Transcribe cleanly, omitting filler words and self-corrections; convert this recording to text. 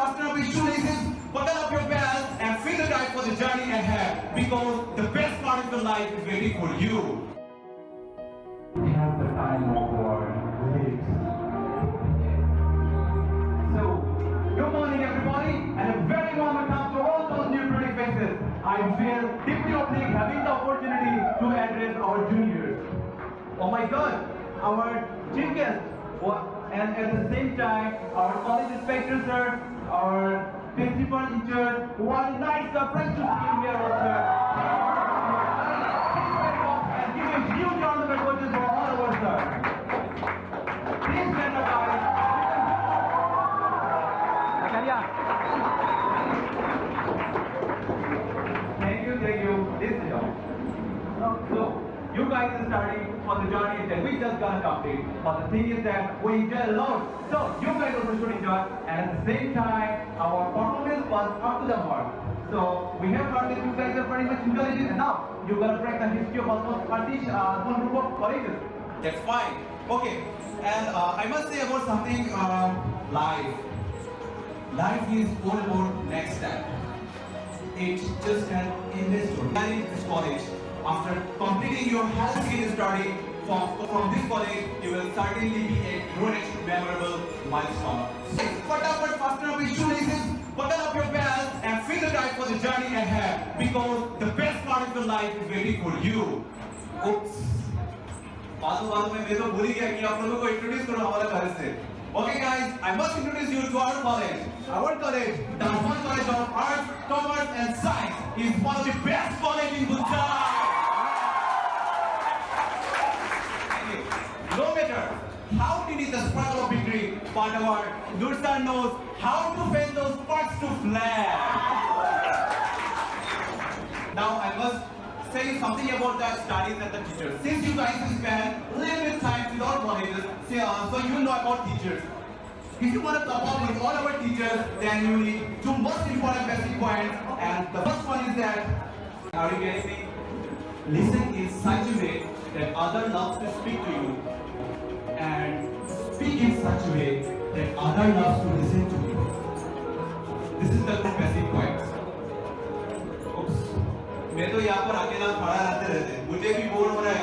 fasten up your shoelaces, buckle up your belts, and feel the tide for the journey ahead. Because the best part of your life is waiting for you. Have the time of our lives. So, good morning everybody, and a very warm welcome to all those new pretty faces. I feel deeply honored having the opportunity to address our juniors. Oh my God, our chief guest, and at the same time, our college inspector sir, our principal teacher, what a nice surprise to see you here also. And give a huge round of applause for all of us, sir. Please stand up, guys. Thank you. This is all. So, you guys are starting on the journey that we just gonna complete. But the thing is that we enjoy a lot. So, you guys also should enjoy. And at the same time, our performance was up to the mark. So, we have heard that you guys are very much intelligent. And now, you're gonna break the history of almost one group of colleges. That's fine. Okay. And I must say about something, life. Life is all about next step. It's just an endless story. In this college, after completing your health skill study from this college, you will certainly be a great, memorable milestone. Fatapat fasten up your shoelaces, buckle up your belts, and feel the tide for the journey ahead. Because the best part of your life is waiting for you. Oops. बाद में मैं तो भूल ही गया कि आप लोगों को इंट्रोड्यूस करो हमारे घर से. Okay guys, I must introduce you to our college. Our college, the Ajmal College of Arts, Commerce and Science, is one of the best colleges in Gujarat. No matter how tiny the struggle of victory, but our Nursan knows how to fan those sparks to flare. Now I must say something about the studies and the teachers. Since you guys spend limited time with our colleges, so you know about teachers. If you want to come up with all our teachers, then you need two most important basic points. And the first one is that, are you getting me? Listen in such a way that others love to speak to you, and speak in such a way that others love to listen to you. This is the basic points. Oops. मैं तो यहाँ पर अकेला खड़ा रहते मुझे भी bore हो रहा है